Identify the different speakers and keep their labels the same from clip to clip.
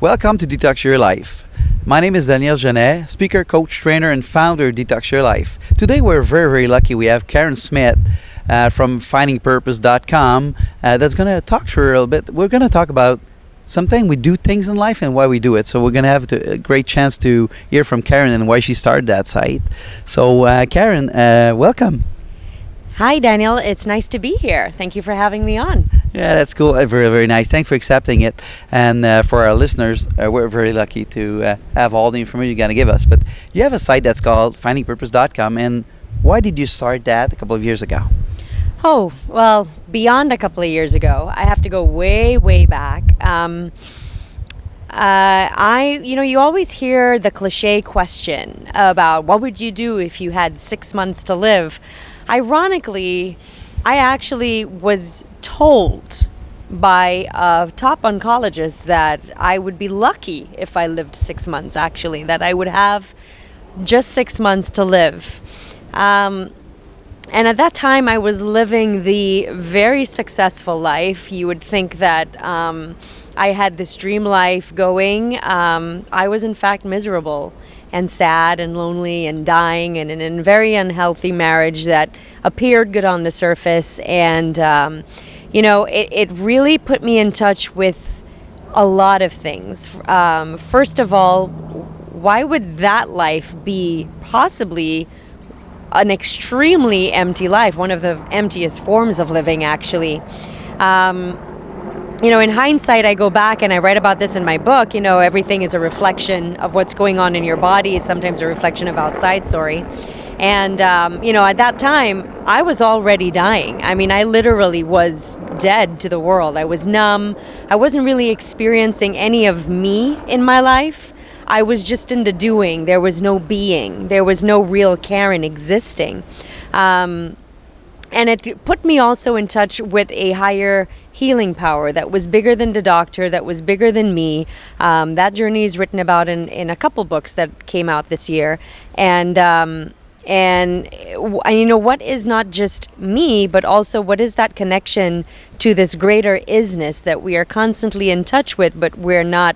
Speaker 1: Welcome to Detox Your Life. My name is Daniel Genet, speaker, coach, trainer, and founder of Detox Your Life. Today we're very lucky. We have Karen Smith from findingpurpose.com that's going to talk to her a little bit. We're going to talk about something we do things in life and why we do it. So we're going to have a great chance to hear from Karen and why she started that site. So Karen, welcome.
Speaker 2: Hi, Daniel. It's nice to be here. Thank you for having me on.
Speaker 1: Yeah, that's cool. Very nice. Thanks for accepting it. And for our listeners, we're very lucky to have all the information you're going to give us. But you have a site that's called findingpurpose.com. And why did you start that a couple of years ago?
Speaker 2: Oh, well, beyond a couple of years ago. I have to go way back. You always hear the cliche question about what would you do if you had 6 months to live? Ironically, I actually was told by a top oncologist that I would be lucky if I lived 6 months, actually, that I would have just 6 months to live. And at that time, I was living the very successful life. You would think that I had this dream life going. I was, in fact, miserable and sad and lonely and dying and in a very unhealthy marriage that appeared good on the surface. And, it really put me in touch with a lot of things. First of all, why would that life be possibly an extremely empty life, one of the emptiest forms of living, actually? In hindsight, I go back and I write about this in my book. Everything is a reflection of what's going on in your body, sometimes a reflection of outside, And, at that time, I was already dying. I literally was dead to the world. I was numb. I wasn't really experiencing any of me in my life. I was just into doing. There was no being. There was no real Karen existing. And it put me also in touch with a higher healing power that was bigger than the doctor, that was bigger than me. That journey is written about in a couple books that came out this year. And what is not just me, but also what is that connection to this greater isness that we are constantly in touch with, but we're not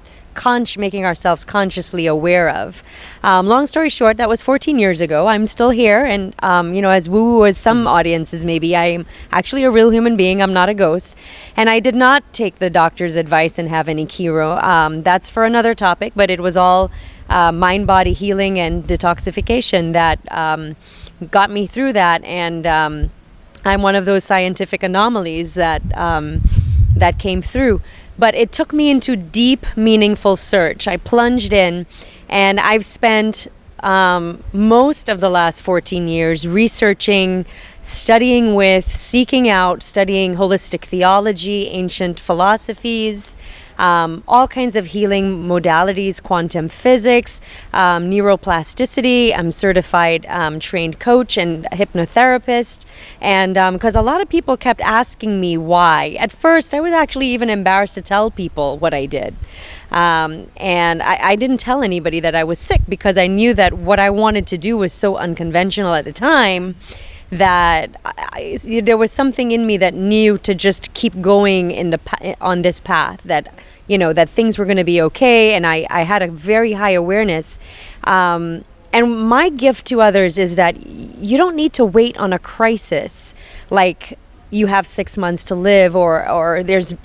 Speaker 2: making ourselves consciously aware of. Long story short, that was 14 years ago. I'm still here, and as woo-woo as some audiences maybe, I am actually a real human being. I'm not a ghost, and I did not take the doctor's advice and have any chemo. That's for another topic, but it was all mind-body healing and detoxification that got me through that, and I'm one of those scientific anomalies that came through. But it took me into deep, meaningful search. I plunged in, and I've spent most of the last 14 years researching, studying holistic theology, ancient philosophies, all kinds of healing modalities, quantum physics, neuroplasticity. I'm certified trained coach and hypnotherapist. And because a lot of people kept asking me why. At first, I was actually even embarrassed to tell people what I did. And I didn't tell anybody that I was sick because I knew that what I wanted to do was so unconventional at the time that there was something in me that knew to just keep going on this path, that things were going to be okay, and I had a very high awareness. And my gift to others is that you don't need to wait on a crisis like you have 6 months to live, or there's a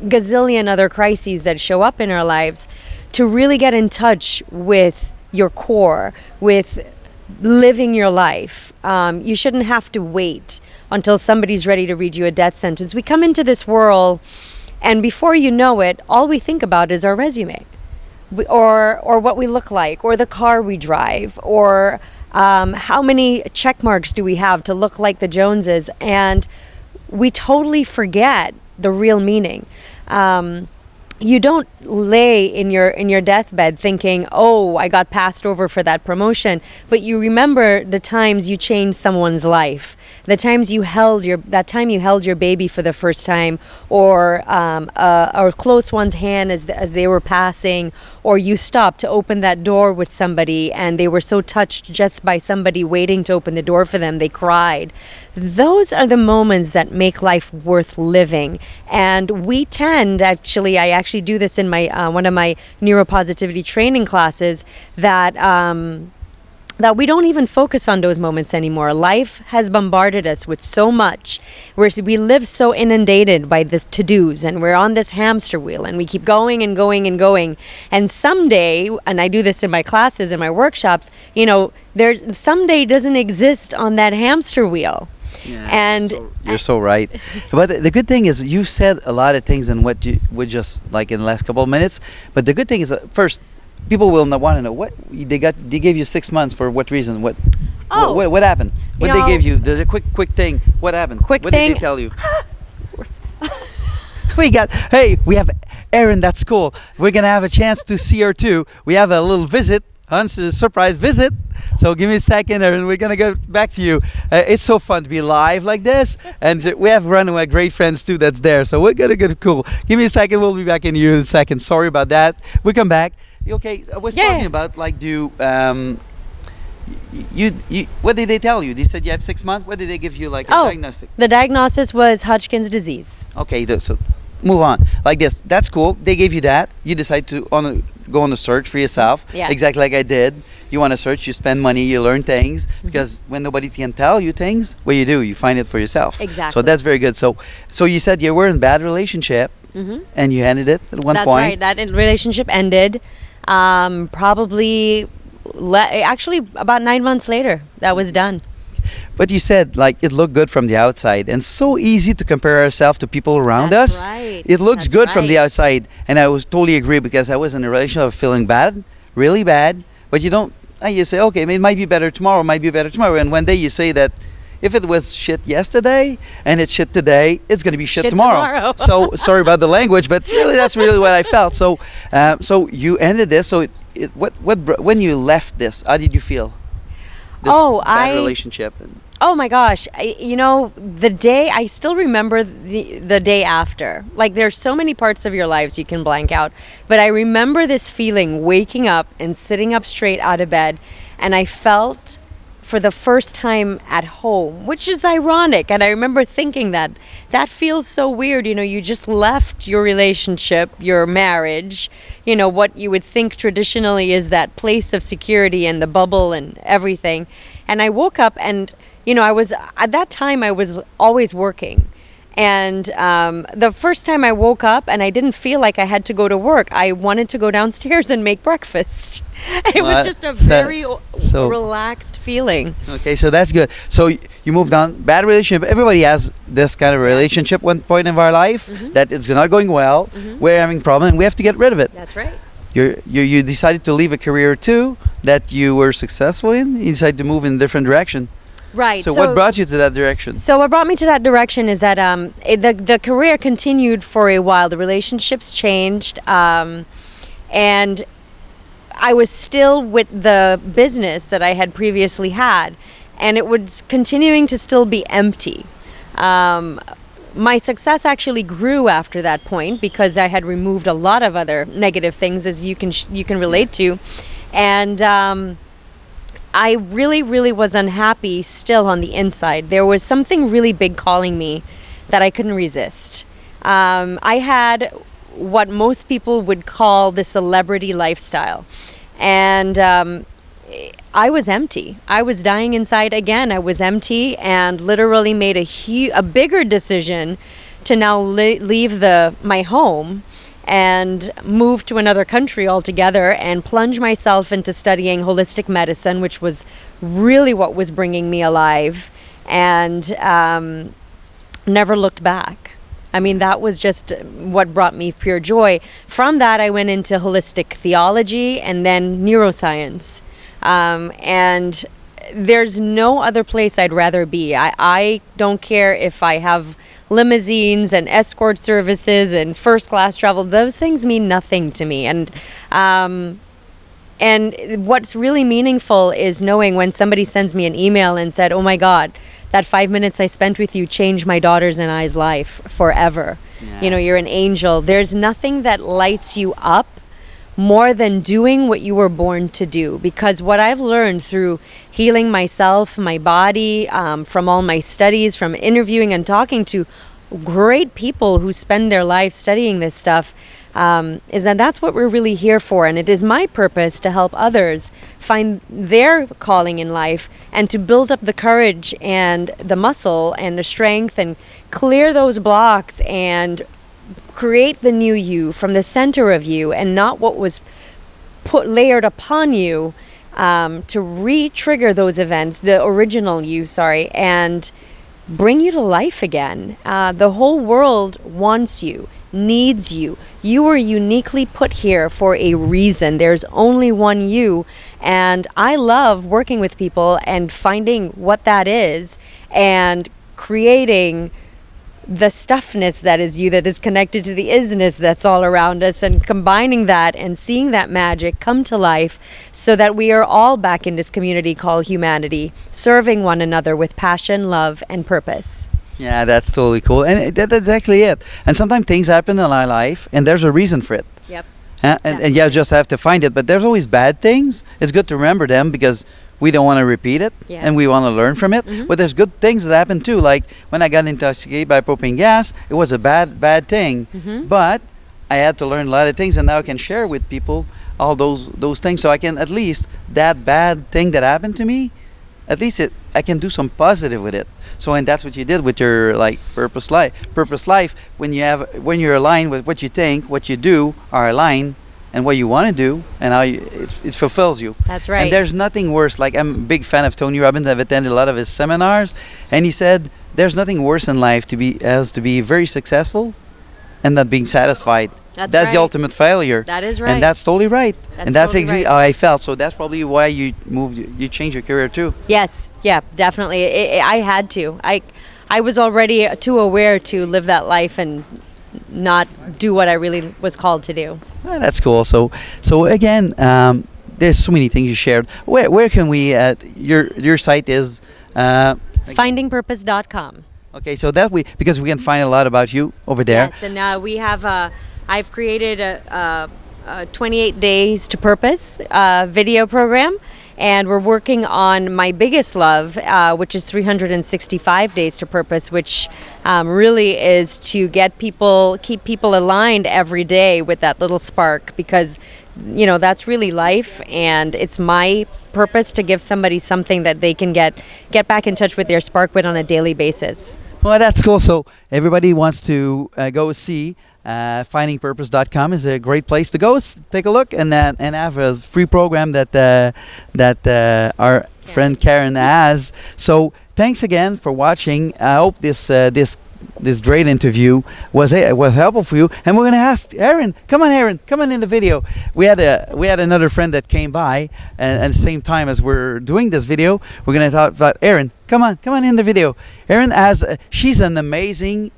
Speaker 2: gazillion other crises that show up in our lives, to really get in touch with your core, with living your life. You shouldn't have to wait until somebody's ready to read you a death sentence. We come into this world, and before you know it, all we think about is our resume, or what we look like, or the car we drive, or how many check marks do we have to look like the Joneses, and we totally forget the real meaning. You don't lay in your deathbed thinking, oh, I got passed over for that promotion, but you remember the times you changed someone's life, the times you held your baby for the first time, or a close one's hand as they were passing, or you stopped to open that door with somebody and they were so touched just by somebody waiting to open the door for them, they cried. Those are the moments that make life worth living. And we tend, I actually do this in my one of my neuropositivity training classes, that we don't even focus on those moments anymore. Life has bombarded us with so much. We live so inundated by this to-dos, and we're on this hamster wheel, and we keep going and going and going. And someday, and I do this in my classes and my workshops, there's someday doesn't exist on that hamster wheel.
Speaker 1: Yeah,
Speaker 2: And
Speaker 1: you're so right. But the good thing is you said a lot of things in what you would just like in the last couple of minutes. But the good thing is first, people will want to know what they got. They gave you 6 months for what reason? What happened? What they gave you? The quick thing. What happened? What did they tell you? We have Erin. That's cool. We're gonna have a chance to see her too. We have a little visit. A surprise visit. So give me a second, Erin. We're gonna go back to you. It's so fun to be live like this, and we have one of my great friends too that's there. So we're gonna get cool. Give me a second. We'll be back in you in a second. Sorry about that. We come back. You okay? I was talking about like what did they tell you? They said you have 6 months. What did they give you like a diagnostic?
Speaker 2: The diagnosis was Hodgkin's disease.
Speaker 1: Okay, so move on. Like this. That's cool. They gave you that. You decide to go on a search for yourself.
Speaker 2: Yeah.
Speaker 1: Exactly like I did. You want to search, you spend money, you learn things. Because when nobody can tell you things, what you do, you find it for yourself.
Speaker 2: Exactly.
Speaker 1: So that's very good. So you said you were in a bad relationship and you ended it at one
Speaker 2: That's
Speaker 1: point.
Speaker 2: right. That relationship ended actually about 9 months later. That was done.
Speaker 1: But you said like it looked good from the outside, and so easy to compare ourselves to people around
Speaker 2: That's
Speaker 1: us.
Speaker 2: right.
Speaker 1: It looks
Speaker 2: That's
Speaker 1: good from the
Speaker 2: right.
Speaker 1: outside, and I was totally agree because I was in a relationship of feeling bad, really bad. But you don't. You say, okay, it might be better tomorrow, and one day you say that if it was shit yesterday and it's shit today, it's going to be shit tomorrow. So sorry about the language, but really that's really what I felt. So you ended this. So when you left this, how did you feel? This bad relationship.
Speaker 2: Oh my gosh. The day, I still remember the day after. Like there's so many parts of your lives you can blank out. But I remember this feeling, waking up and sitting up straight out of bed. And I felt for the first time at home, which is ironic. And I remember thinking that feels so weird. You just left your relationship, your marriage, what you would think traditionally is that place of security and the bubble and everything. And I woke up and, at that time I was always working. And the first time I woke up and I didn't feel like I had to go to work, I wanted to go downstairs and make breakfast. It was just a very relaxed feeling.
Speaker 1: Okay, so that's good. So you moved on. Bad relationship. Everybody has this kind of relationship one point of our life that it's not going well. We're having problem and we have to get rid of it.
Speaker 2: That's right.
Speaker 1: You decided to leave a career too that you were successful in. You decided to move in a different direction.
Speaker 2: Right.
Speaker 1: So what brought you to that direction?
Speaker 2: So what brought me to that direction is that the career continued for a while. The relationships changed, and I was still with the business that I had previously had, and it was continuing to still be empty. My success actually grew after that point because I had removed a lot of other negative things, as you can relate to, and I really, really was unhappy still on the inside. There was something really big calling me that I couldn't resist. I had what most people would call the celebrity lifestyle. And I was empty. I was dying inside again. I was empty and literally made a bigger decision to now leave my home and move to another country altogether and plunge myself into studying holistic medicine, which was really what was bringing me alive, and never looked back. I mean, that was just what brought me pure joy. From that, I went into holistic theology and then neuroscience. And there's no other place I'd rather be. I don't care if I have limousines and escort services and first class travel. Those things mean nothing to me. And what's really meaningful is knowing when somebody sends me an email and said, "Oh my God, that 5 minutes I spent with you changed my daughter's and I's life forever." Yeah. You're an angel. There's nothing that lights you up more than doing what you were born to do. Because what I've learned through healing myself, my body, from all my studies, from interviewing and talking to great people who spend their lives studying this stuff, is that that's what we're really here for. And it is my purpose to help others find their calling in life and to build up the courage and the muscle and the strength and clear those blocks and create the new you from the center of you and not what was put layered upon you, to re-trigger those events, the original you, and bring you to life again. The whole world wants you, needs you. You were uniquely put here for a reason. There's only one you. And I love working with people and finding what that is and creating the stuffness that is you, that is connected to the isness that's all around us, and combining that and seeing that magic come to life so that we are all back in this community called humanity, serving one another with passion, love, and purpose.
Speaker 1: Yeah, that's totally cool. And that's exactly it. And sometimes things happen in our life and there's a reason for it.
Speaker 2: Yep.
Speaker 1: And you just have to find it. But there's always bad things. It's good to remember them because we don't want to repeat it,
Speaker 2: Yes.
Speaker 1: and we want to learn from it. But there's good things that happen too. Like when I got intoxicated by propane gas, it was a bad thing. But I had to learn a lot of things, and now I can share with people all those things. So I can at least, that bad thing that happened to me, at least I can do some positive with it. So, and that's what you did with your purpose life. When you're aligned with what you think, what you do are aligned, and what you want to do, and how it fulfills you.
Speaker 2: That's right.
Speaker 1: And there's nothing worse. Like, I'm a big fan of Tony Robbins. I've attended a lot of his seminars, and he said there's nothing worse in life to be very successukessul and not being satisfied.
Speaker 2: That's
Speaker 1: the
Speaker 2: right.
Speaker 1: ultimate failure.
Speaker 2: That is right.
Speaker 1: And that's totally right.
Speaker 2: That's
Speaker 1: and that's
Speaker 2: totally
Speaker 1: exactly
Speaker 2: right.
Speaker 1: how I felt. So that's probably why you changed your career too.
Speaker 2: Yes, yeah, definitely. I had to. I was already too aware to live that life and not do what I really was called to do.
Speaker 1: Ah, that's cool. So again, there's so many things you shared. Where can we? Your site is.
Speaker 2: Findingpurpose.com.
Speaker 1: Okay, so because we can find a lot about you over there.
Speaker 2: Yes, and we have. I've created a 28 Days to Purpose video program, and we're working on my biggest love, which is 365 Days to Purpose, which really is to keep people aligned every day with that little spark, because that's really life, and it's my purpose to give somebody something that they can get back in touch with their spark with on a daily basis.
Speaker 1: Well, that's cool. So everybody wants to go see. Findingpurpose.com is a great place to go. Take a look and have a free program that our friend Karen has. So thanks again for watching. I hope this great interview was helpful for you. And we're gonna ask Aaron. Come on in the video. We had another friend that came by, and at the same time as we're doing this video, we're gonna talk about Aaron. Come on in the video. Aaron she's an amazing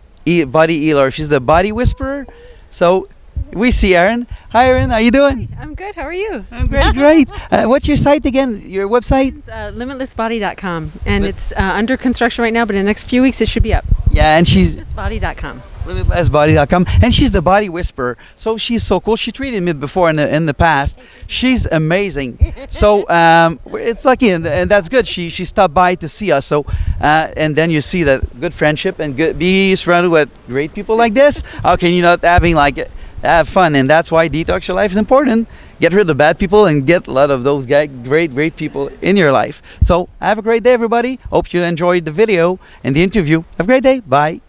Speaker 1: body healer. She's the body whisperer. So we see Aaron. Hi Aaron, how you doing?
Speaker 3: I'm good. How are you?
Speaker 1: I'm great. What's your site again? Your website?
Speaker 3: It's limitlessbody.com, and it's under construction right now, but in the next few weeks it should be up.
Speaker 1: Yeah, and she's
Speaker 3: Limitlessbody.com.
Speaker 1: limitlessbody.com, and she's the body whisperer. So she's so cool. She treated me before in the past. She's amazing. So it's lucky, and that's good. She stopped by to see us. So and then you see that good friendship and be surrounded with great people like this. How can you not have fun? And that's why Detox Your Life is important. Get rid of bad people and get a lot of those great people in your life. So have a great day, everybody. Hope you enjoyed the video and the interview. Have a great day. Bye.